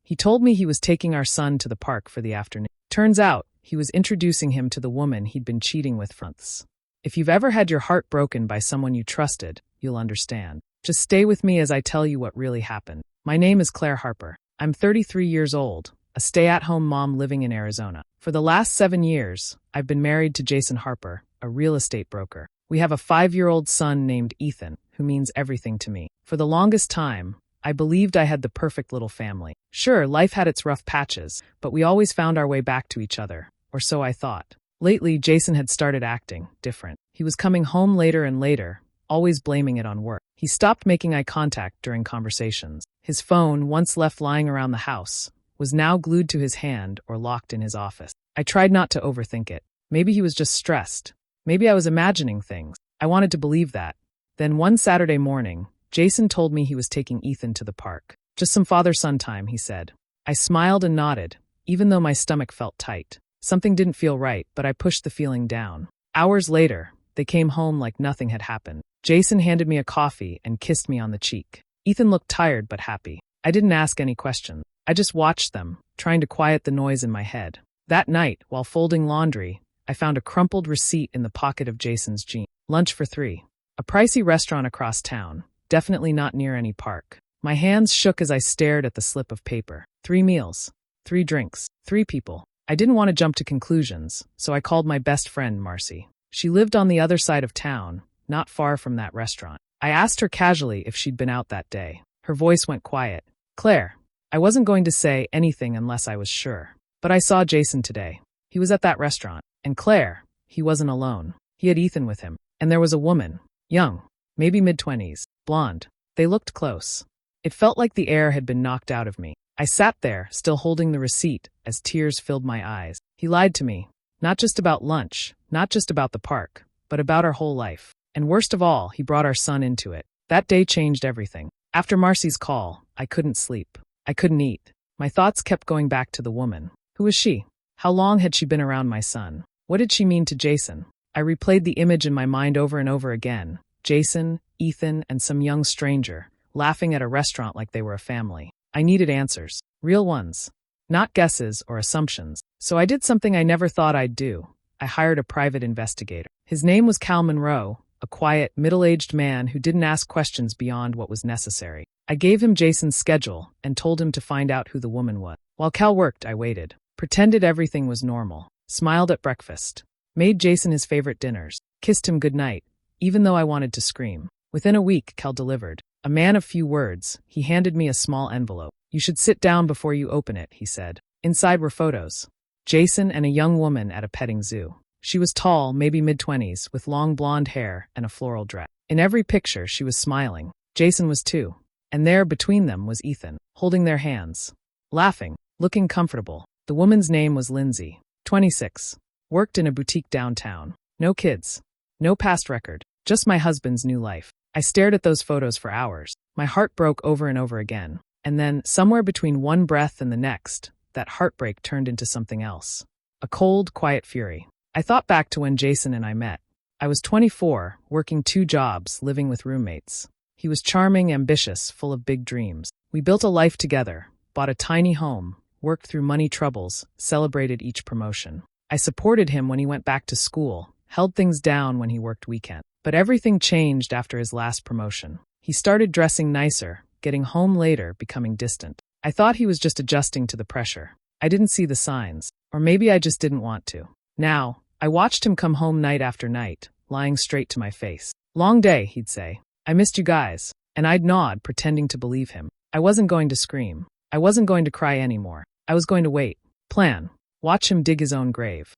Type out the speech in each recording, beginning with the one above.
He told me he was taking our son to the park for the afternoon. Turns out, he was introducing him to the woman he'd been cheating with for months. If you've ever had your heart broken by someone you trusted, you'll understand. Just stay with me as I tell you what really happened. My name is Claire Harper. I'm 33 years old, a stay-at-home mom living in Arizona. For the last 7 years, I've been married to Jason Harper, a real estate broker. We have a 5-year-old son named Ethan, who means everything to me. For the longest time, I believed I had the perfect little family. Sure, life had its rough patches, but we always found our way back to each other, or so I thought. Lately, Jason had started acting different. He was coming home later and later, always blaming it on work. He stopped making eye contact during conversations. His phone, once left lying around the house, was now glued to his hand or locked in his office. I tried not to overthink it. Maybe he was just stressed. Maybe I was imagining things. I wanted to believe that. Then one Saturday morning, Jason told me he was taking Ethan to the park. Just some father-son time, he said. I smiled and nodded, even though my stomach felt tight. Something didn't feel right, but I pushed the feeling down. Hours later, they came home like nothing had happened. Jason handed me a coffee and kissed me on the cheek. Ethan looked tired but happy. I didn't ask any questions. I just watched them, trying to quiet the noise in my head. That night, while folding laundry, I found a crumpled receipt in the pocket of Jason's jeans. Lunch for 3. A pricey restaurant across town, definitely not near any park. My hands shook as I stared at the slip of paper. 3 meals, 3 drinks, 3 people. I didn't want to jump to conclusions, so I called my best friend, Marcy. She lived on the other side of town, not far from that restaurant. I asked her casually if she'd been out that day. Her voice went quiet. Claire, I wasn't going to say anything unless I was sure. But I saw Jason today. He was at that restaurant. And Claire, he wasn't alone. He had Ethan with him. And there was a woman. Young. Maybe mid-20s. Blonde. They looked close. It felt like the air had been knocked out of me. I sat there, still holding the receipt, as tears filled my eyes. He lied to me. Not just about lunch, not just about the park, but about our whole life. And worst of all, he brought our son into it. That day changed everything. After Marcy's call, I couldn't sleep. I couldn't eat. My thoughts kept going back to the woman. Who was she? How long had she been around my son? What did she mean to Jason? I replayed the image in my mind over and over again. Jason, Ethan, and some young stranger, laughing at a restaurant like they were a family. I needed answers. Real ones. Not guesses or assumptions. So I did something I never thought I'd do. I hired a private investigator. His name was Cal Monroe, a quiet, middle-aged man who didn't ask questions beyond what was necessary. I gave him Jason's schedule and told him to find out who the woman was. While Cal worked, I waited. Pretended everything was normal. Smiled at breakfast. Made Jason his favorite dinners. Kissed him goodnight, even though I wanted to scream. Within a week, Cal delivered. A man of few words, he handed me a small envelope. You should sit down before you open it, he said. Inside were photos. Jason and a young woman at a petting zoo. She was tall, maybe mid-20s, with long blonde hair and a floral dress. In every picture, she was smiling. Jason was too. And there, between them, was Ethan, holding their hands. Laughing, looking comfortable. The woman's name was Lindsay, 26. Worked in a boutique downtown. No kids. No past record. Just my husband's new life. I stared at those photos for hours. My heart broke over and over again. And then, somewhere between one breath and the next, that heartbreak turned into something else. A cold, quiet fury. I thought back to when Jason and I met. I was 24, working 2 jobs, living with roommates. He was charming, ambitious, full of big dreams. We built a life together, bought a tiny home, worked through money troubles, celebrated each promotion. I supported him when he went back to school, held things down when he worked weekends. But everything changed after his last promotion. He started dressing nicer, getting home later, becoming distant. I thought he was just adjusting to the pressure. I didn't see the signs. Or maybe I just didn't want to. Now, I watched him come home night after night, lying straight to my face. Long day, he'd say. I missed you guys. And I'd nod, pretending to believe him. I wasn't going to scream. I wasn't going to cry anymore. I was going to wait. Plan. Watch him dig his own grave.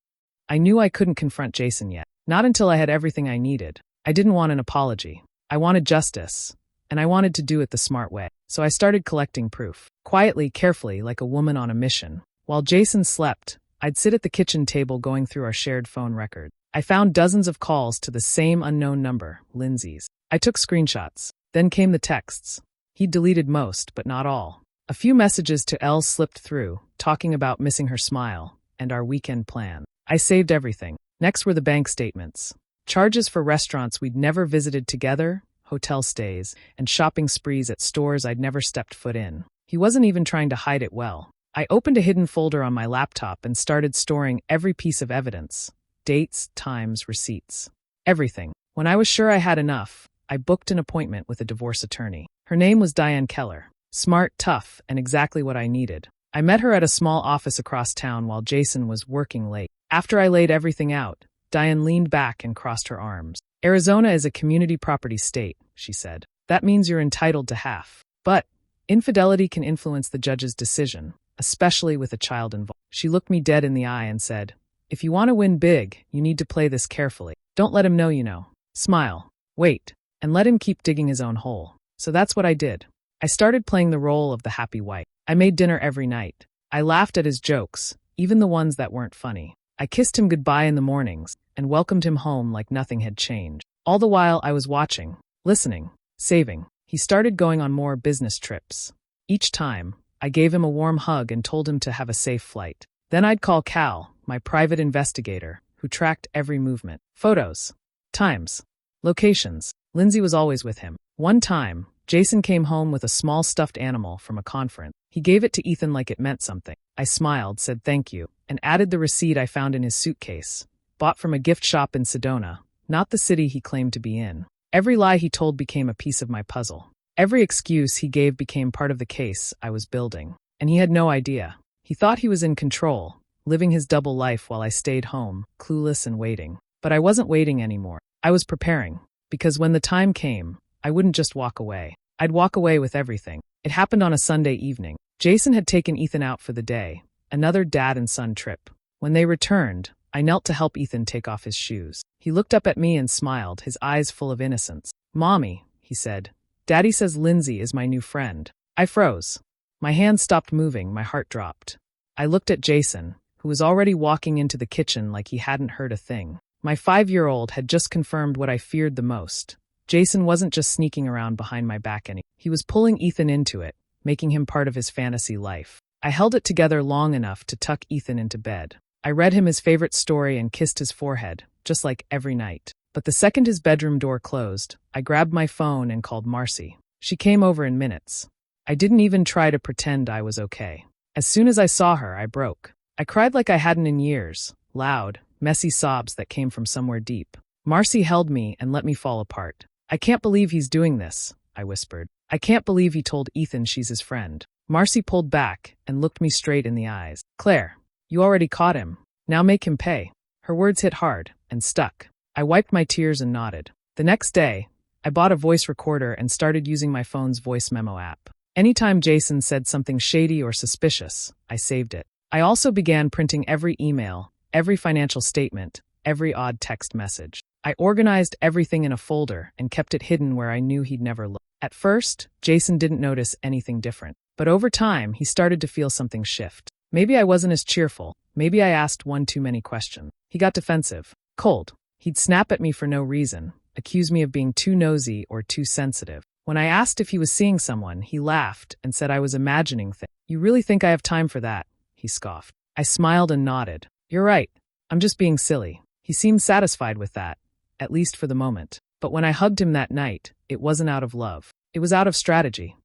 I knew I couldn't confront Jason yet. Not until I had everything I needed. I didn't want an apology. I wanted justice. And I wanted to do it the smart way. So I started collecting proof. Quietly, carefully, like a woman on a mission. While Jason slept, I'd sit at the kitchen table going through our shared phone record. I found dozens of calls to the same unknown number, Lindsay's. I took screenshots. Then came the texts. He'd deleted most, but not all. A few messages to Elle slipped through, talking about missing her smile and our weekend plan. I saved everything. Next were the bank statements. Charges for restaurants we'd never visited together, hotel stays, and shopping sprees at stores I'd never stepped foot in. He wasn't even trying to hide it well. I opened a hidden folder on my laptop and started storing every piece of evidence. Dates, times, receipts. Everything. When I was sure I had enough, I booked an appointment with a divorce attorney. Her name was Diane Keller. Smart, tough, and exactly what I needed. I met her at a small office across town while Jason was working late. After I laid everything out, Diane leaned back and crossed her arms. Arizona is a community property state, she said. That means you're entitled to half. But infidelity can influence the judge's decision, especially with a child involved. She looked me dead in the eye and said, if you want to win big, you need to play this carefully. Don't let him know you know. Smile. Wait. And let him keep digging his own hole. So that's what I did. I started playing the role of the happy wife. I made dinner every night. I laughed at his jokes, even the ones that weren't funny. I kissed him goodbye in the mornings and welcomed him home like nothing had changed. All the while I was watching, listening, saving. He started going on more business trips. Each time, I gave him a warm hug and told him to have a safe flight. Then I'd call Cal, my private investigator, who tracked every movement. Photos. Times. Locations. Lindsay was always with him. One time, Jason came home with a small stuffed animal from a conference. He gave it to Ethan like it meant something. I smiled, said thank you, and added the receipt I found in his suitcase, bought from a gift shop in Sedona, not the city he claimed to be in. Every lie he told became a piece of my puzzle. Every excuse he gave became part of the case I was building. And he had no idea. He thought he was in control, living his double life while I stayed home, clueless and waiting. But I wasn't waiting anymore. I was preparing. Because when the time came, I wouldn't just walk away. I'd walk away with everything. It happened on a Sunday evening. Jason had taken Ethan out for the day, another dad and son trip. When they returned, I knelt to help Ethan take off his shoes. He looked up at me and smiled, his eyes full of innocence. Mommy, he said, Daddy says Lindsay is my new friend. I froze. My hands stopped moving, my heart dropped. I looked at Jason, who was already walking into the kitchen like he hadn't heard a thing. My 5-year-old had just confirmed what I feared the most. Jason wasn't just sneaking around behind my back anymore. He was pulling Ethan into it, making him part of his fantasy life. I held it together long enough to tuck Ethan into bed. I read him his favorite story and kissed his forehead, just like every night. But the second his bedroom door closed, I grabbed my phone and called Marcy. She came over in minutes. I didn't even try to pretend I was okay. As soon as I saw her, I broke. I cried like I hadn't in years, loud, messy sobs that came from somewhere deep. Marcy held me and let me fall apart. I can't believe he's doing this, I whispered. I can't believe he told Ethan she's his friend. Marcy pulled back and looked me straight in the eyes. Claire, you already caught him. Now make him pay. Her words hit hard and stuck. I wiped my tears and nodded. The next day, I bought a voice recorder and started using my phone's voice memo app. Anytime Jason said something shady or suspicious, I saved it. I also began printing every email, every financial statement, every odd text message. I organized everything in a folder and kept it hidden where I knew he'd never look. At first, Jason didn't notice anything different. But over time, he started to feel something shift. Maybe I wasn't as cheerful. Maybe I asked one too many questions. He got defensive. Cold. He'd snap at me for no reason, accuse me of being too nosy or too sensitive. When I asked if he was seeing someone, he laughed and said I was imagining things. You really think I have time for that? He scoffed. I smiled and nodded. You're right. I'm just being silly. He seemed satisfied with that, at least for the moment. But when I hugged him that night, it wasn't out of love. It was out of strategy.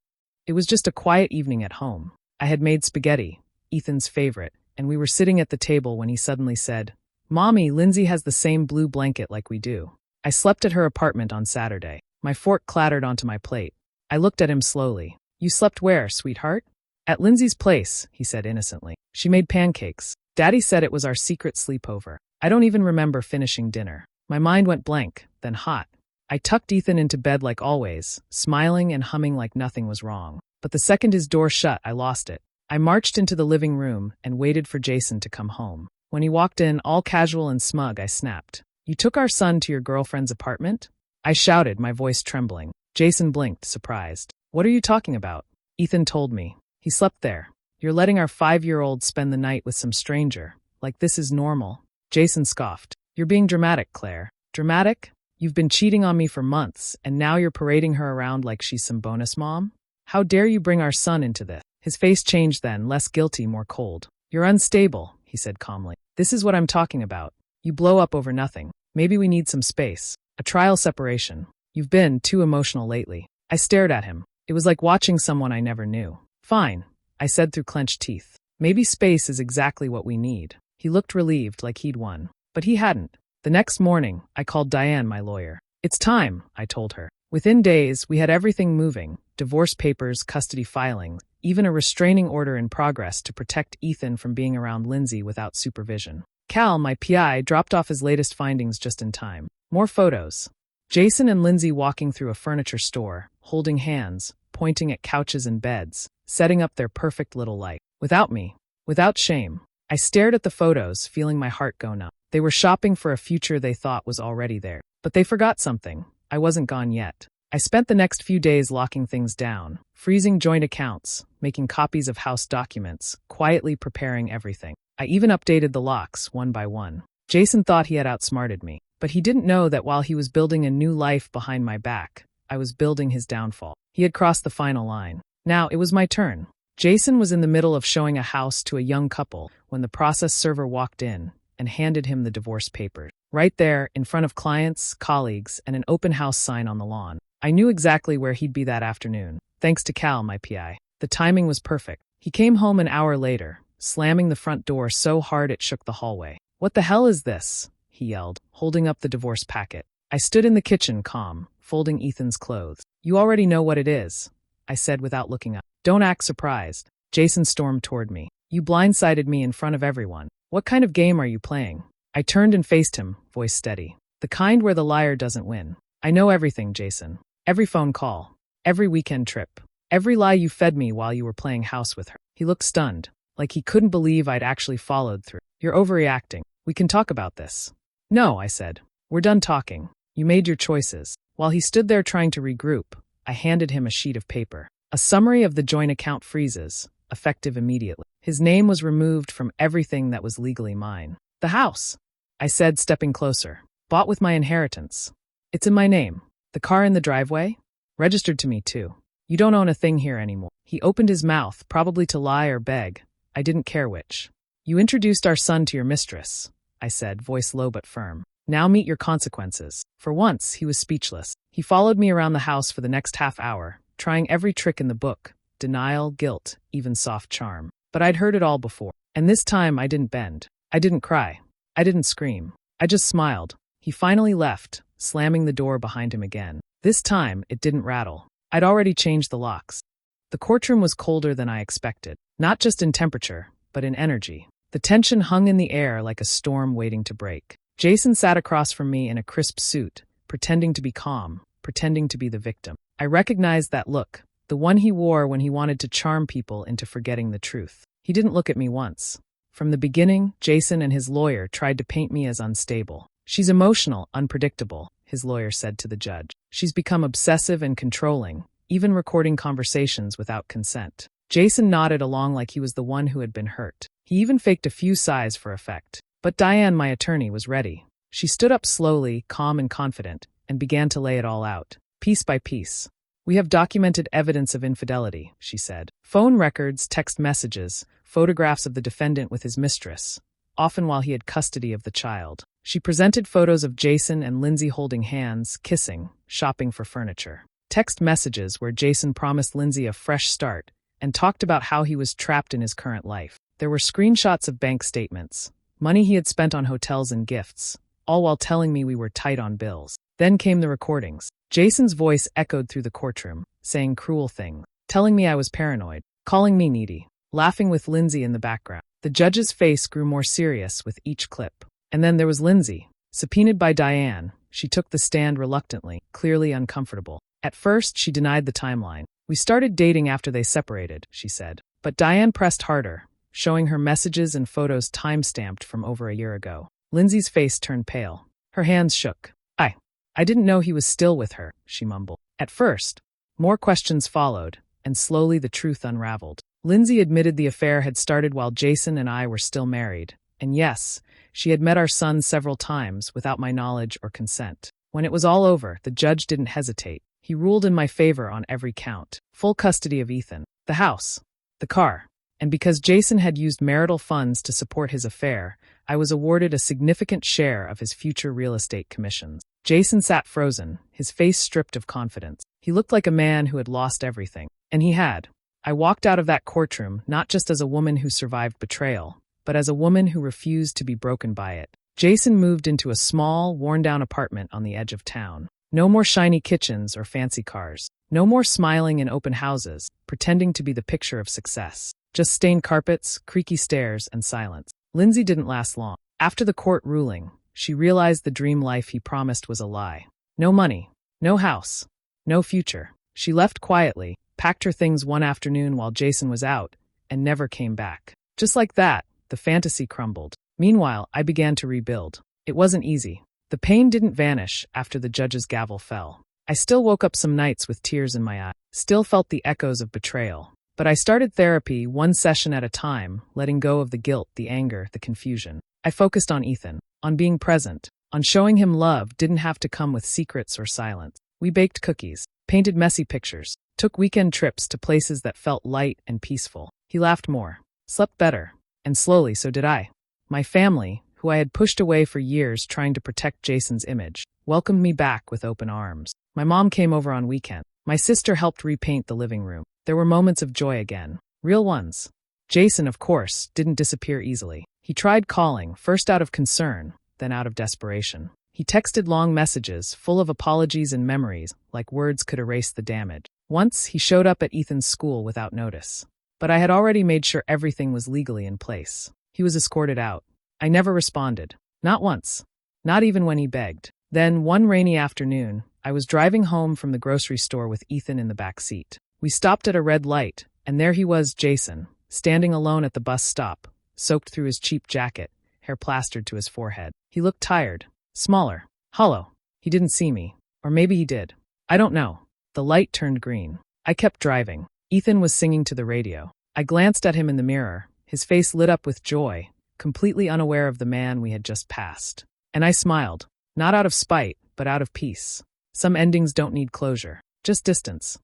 It was just a quiet evening at home. I had made spaghetti, Ethan's favorite, and we were sitting at the table when he suddenly said, Mommy, Lindsay has the same blue blanket like we do. I slept at her apartment on Saturday. My fork clattered onto my plate. I looked at him slowly. You slept where, sweetheart? At Lindsay's place, he said innocently. She made pancakes. Daddy said it was our secret sleepover. I don't even remember finishing dinner. My mind went blank, then hot. I tucked Ethan into bed like always, smiling and humming like nothing was wrong. But the second his door shut, I lost it. I marched into the living room and waited for Jason to come home. When he walked in, all casual and smug, I snapped. You took our son to your girlfriend's apartment? I shouted, my voice trembling. Jason blinked, surprised. What are you talking about? Ethan told me. He slept there. You're letting our 5-year-old spend the night with some stranger. Like this is normal. Jason scoffed. You're being dramatic, Claire. Dramatic? You've been cheating on me for months, and now you're parading her around like she's some bonus mom? How dare you bring our son into this? His face changed then, less guilty, more cold. You're unstable, he said calmly. This is what I'm talking about. You blow up over nothing. Maybe we need some space. A trial separation. You've been too emotional lately. I stared at him. It was like watching someone I never knew. Fine, I said through clenched teeth. Maybe space is exactly what we need. He looked relieved, like he'd won. But he hadn't. The next morning, I called Diane, my lawyer. It's time, I told her. Within days, we had everything moving. Divorce papers, custody filings, even a restraining order in progress to protect Ethan from being around Lindsay without supervision. Cal, my PI, dropped off his latest findings just in time. More photos. Jason and Lindsay walking through a furniture store, holding hands, pointing at couches and beds, setting up their perfect little life. Without me. Without shame. I stared at the photos, feeling my heart go numb. They were shopping for a future they thought was already there. But they forgot something. I wasn't gone yet. I spent the next few days locking things down, freezing joint accounts, making copies of house documents, quietly preparing everything. I even updated the locks, one by one. Jason thought he had outsmarted me, but he didn't know that while he was building a new life behind my back, I was building his downfall. He had crossed the final line. Now it was my turn. Jason was in the middle of showing a house to a young couple when the process server walked in and handed him the divorce papers. Right there, in front of clients, colleagues, and an open house sign on the lawn. I knew exactly where he'd be that afternoon, thanks to Cal, my PI. The timing was perfect. He came home an hour later, slamming the front door so hard it shook the hallway. "What the hell is this?" he yelled, holding up the divorce packet. I stood in the kitchen, calm, folding Ethan's clothes. "You already know what it is," I said without looking up. "Don't act surprised." Jason stormed toward me. "You blindsided me in front of everyone. What kind of game are you playing?" I turned and faced him, voice steady. "The kind where the liar doesn't win. I know everything, Jason. Every phone call. Every weekend trip. Every lie you fed me while you were playing house with her." He looked stunned, like he couldn't believe I'd actually followed through. "You're overreacting. We can talk about this." "No," I said. "We're done talking. You made your choices." While he stood there trying to regroup, I handed him a sheet of paper. A summary of the joint account freezes, effective immediately. His name was removed from everything that was legally mine. "The house," I said, stepping closer. "Bought with my inheritance. It's in my name. The car in the driveway? Registered to me too. You don't own a thing here anymore." He opened his mouth, probably to lie or beg. I didn't care which. "You introduced our son to your mistress," I said, voice low but firm. "Now meet your consequences." For once, he was speechless. He followed me around the house for the next half hour, trying every trick in the book. Denial, guilt, even soft charm. But I'd heard it all before. And this time I didn't bend. I didn't cry. I didn't scream. I just smiled. He finally left, slamming the door behind him again. This time, it didn't rattle. I'd already changed the locks. The courtroom was colder than I expected. Not just in temperature, but in energy. The tension hung in the air like a storm waiting to break. Jason sat across from me in a crisp suit, pretending to be calm, pretending to be the victim. I recognized that look, the one he wore when he wanted to charm people into forgetting the truth. He didn't look at me once. From the beginning, Jason and his lawyer tried to paint me as unstable. "She's emotional, unpredictable," his lawyer said to the judge. "She's become obsessive and controlling, even recording conversations without consent." Jason nodded along like he was the one who had been hurt. He even faked a few sighs for effect. But Diane, my attorney, was ready. She stood up slowly, calm and confident, and began to lay it all out, piece by piece. "We have documented evidence of infidelity," she said. "Phone records, text messages, photographs of the defendant with his mistress, often while he had custody of the child." She presented photos of Jason and Lindsay holding hands, kissing, shopping for furniture. Text messages where Jason promised Lindsay a fresh start and talked about how he was trapped in his current life. There were screenshots of bank statements, money he had spent on hotels and gifts, all while telling me we were tight on bills. Then came the recordings. Jason's voice echoed through the courtroom, saying cruel things, telling me I was paranoid, calling me needy, laughing with Lindsay in the background. The judge's face grew more serious with each clip. And then there was Lindsay. Subpoenaed by Diane, she took the stand reluctantly, clearly uncomfortable. At first, she denied the timeline. "We started dating after they separated," she said. But Diane pressed harder, showing her messages and photos time-stamped from over a year ago. Lindsay's face turned pale. Her hands shook. I didn't know he was still with her," she mumbled. At first, more questions followed, and slowly the truth unraveled. Lindsay admitted the affair had started while Jason and I were still married. And yes, she had met our son several times without my knowledge or consent. When it was all over, the judge didn't hesitate. He ruled in my favor on every count. Full custody of Ethan, the house, the car. And because Jason had used marital funds to support his affair, I was awarded a significant share of his future real estate commissions. Jason sat frozen, his face stripped of confidence. He looked like a man who had lost everything. And he had. I walked out of that courtroom not just as a woman who survived betrayal, but as a woman who refused to be broken by it. Jason moved into a small, worn-down apartment on the edge of town. No more shiny kitchens or fancy cars. No more smiling in open houses, pretending to be the picture of success. Just stained carpets, creaky stairs, and silence. Lindsay didn't last long. After the court ruling, she realized the dream life he promised was a lie. No money, no house, no future. She left quietly, packed her things one afternoon while Jason was out, and never came back. Just like that, the fantasy crumbled. Meanwhile, I began to rebuild. It wasn't easy. The pain didn't vanish after the judge's gavel fell. I still woke up some nights with tears in my eyes, still felt the echoes of betrayal. But I started therapy one session at a time, letting go of the guilt, the anger, the confusion. I focused on Ethan, on being present, on showing him love didn't have to come with secrets or silence. We baked cookies, painted messy pictures, took weekend trips to places that felt light and peaceful. He laughed more, slept better, and slowly so did I. My family, who I had pushed away for years trying to protect Jason's image, welcomed me back with open arms. My mom came over on weekend. My sister helped repaint the living room. There were moments of joy again. Real ones. Jason, of course, didn't disappear easily. He tried calling, first out of concern, then out of desperation. He texted long messages, full of apologies and memories, like words could erase the damage. Once, he showed up at Ethan's school without notice. But I had already made sure everything was legally in place. He was escorted out. I never responded. Not once. Not even when he begged. Then, one rainy afternoon, I was driving home from the grocery store with Ethan in the back seat. We stopped at a red light, and there he was, Jason, standing alone at the bus stop, soaked through his cheap jacket, hair plastered to his forehead. He looked tired, smaller, hollow. He didn't see me. Or maybe he did. I don't know. The light turned green. I kept driving. Ethan was singing to the radio. I glanced at him in the mirror, his face lit up with joy, completely unaware of the man we had just passed. And I smiled, not out of spite, but out of peace. Some endings don't need closure, just distance.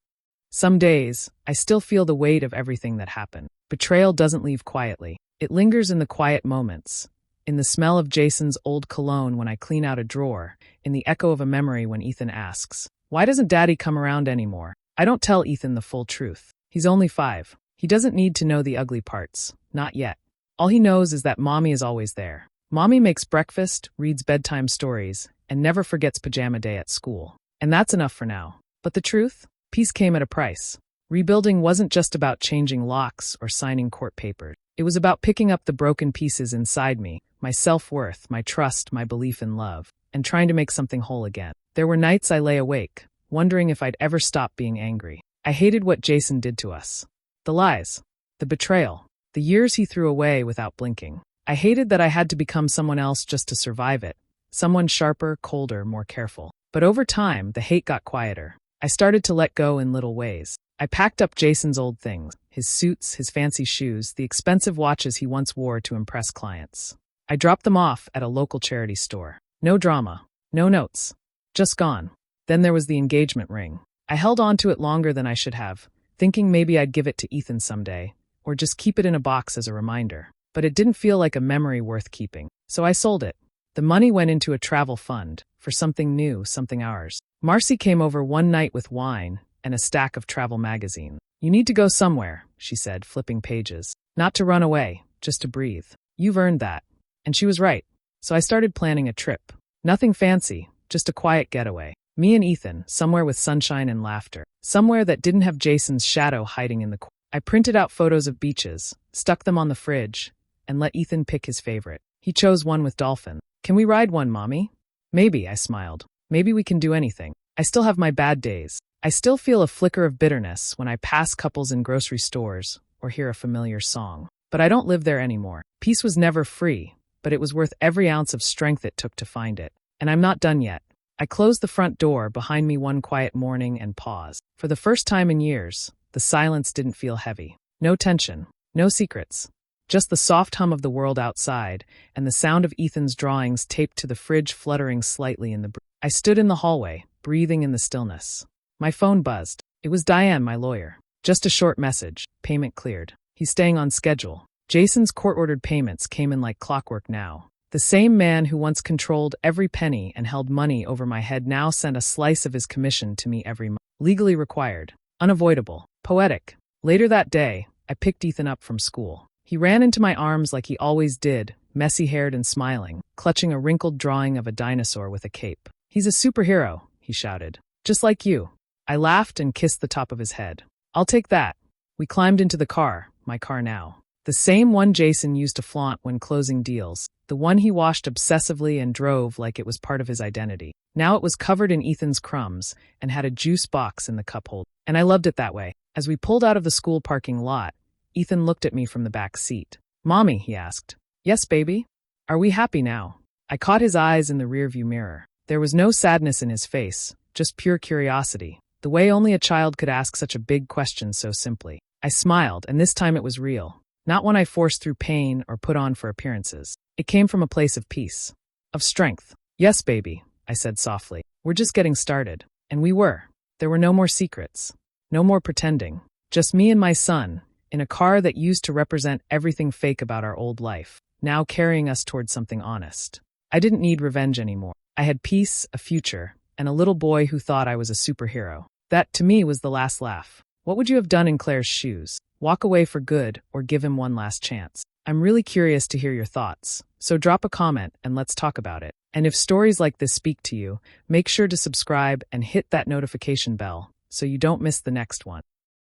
Some days, I still feel the weight of everything that happened. Betrayal doesn't leave quietly. It lingers in the quiet moments, in the smell of Jason's old cologne when I clean out a drawer, in the echo of a memory when Ethan asks, "Why doesn't Daddy come around anymore?" I don't tell Ethan the full truth. He's only 5. He doesn't need to know the ugly parts. Not yet. All he knows is that Mommy is always there. Mommy makes breakfast, reads bedtime stories, and never forgets pajama day at school. And that's enough for now. But the truth? Peace came at a price. Rebuilding wasn't just about changing locks or signing court papers. It was about picking up the broken pieces inside me, my self-worth, my trust, my belief in love, and trying to make something whole again. There were nights I lay awake, wondering if I'd ever stop being angry. I hated what Jason did to us. The lies, the betrayal, the years he threw away without blinking. I hated that I had to become someone else just to survive it. Someone sharper, colder, more careful. But over time, the hate got quieter. I started to let go in little ways. I packed up Jason's old things, his suits, his fancy shoes, the expensive watches he once wore to impress clients. I dropped them off at a local charity store. No drama, no notes, just gone. Then there was the engagement ring. I held on to it longer than I should have, thinking maybe I'd give it to Ethan someday, or just keep it in a box as a reminder. But it didn't feel like a memory worth keeping, so I sold it. The money went into a travel fund, for something new, something ours. Marcy came over one night with wine and a stack of travel magazines. "You need to go somewhere," she said, flipping pages. "Not to run away, just to breathe. You've earned that." And she was right. So I started planning a trip. Nothing fancy, just a quiet getaway. Me and Ethan, somewhere with sunshine and laughter. Somewhere that didn't have Jason's shadow hiding in the corner. I printed out photos of beaches, stuck them on the fridge, and let Ethan pick his favorite. He chose one with dolphin. "Can we ride one, Mommy?" "Maybe," I smiled. "Maybe we can do anything." I still have my bad days. I still feel a flicker of bitterness when I pass couples in grocery stores or hear a familiar song. But I don't live there anymore. Peace was never free, but it was worth every ounce of strength it took to find it. And I'm not done yet. I closed the front door behind me one quiet morning and paused. For the first time in years, the silence didn't feel heavy. No tension, no secrets. Just the soft hum of the world outside and the sound of Ethan's drawings taped to the fridge fluttering slightly in the breeze. I stood in the hallway, breathing in the stillness. My phone buzzed. It was Diane, my lawyer. Just a short message. Payment cleared. He's staying on schedule. Jason's court-ordered payments came in like clockwork now. The same man who once controlled every penny and held money over my head now sent a slice of his commission to me every month. Legally required. Unavoidable. Poetic. Later that day, I picked Ethan up from school. He ran into my arms like he always did, messy-haired and smiling, clutching a wrinkled drawing of a dinosaur with a cape. "He's a superhero," he shouted. "Just like you." I laughed and kissed the top of his head. "I'll take that." We climbed into the car, my car now. The same one Jason used to flaunt when closing deals, the one he washed obsessively and drove like it was part of his identity. Now it was covered in Ethan's crumbs and had a juice box in the cup holder. And I loved it that way. As we pulled out of the school parking lot, Ethan looked at me from the back seat. "Mommy," he asked. "Yes, baby? Are we happy now?" I caught his eyes in the rearview mirror. There was no sadness in his face, just pure curiosity, the way only a child could ask such a big question so simply. I smiled, and this time it was real. Not one I forced through pain or put on for appearances. It came from a place of peace, of strength. "Yes, baby," I said softly. "We're just getting started." And we were. There were no more secrets, no more pretending. Just me and my son, in a car that used to represent everything fake about our old life, now carrying us towards something honest. I didn't need revenge anymore. I had peace, a future, and a little boy who thought I was a superhero. That, to me, was the last laugh. What would you have done in Claire's shoes? Walk away for good or give him one last chance? I'm really curious to hear your thoughts, so drop a comment and let's talk about it. And if stories like this speak to you, make sure to subscribe and hit that notification bell so you don't miss the next one.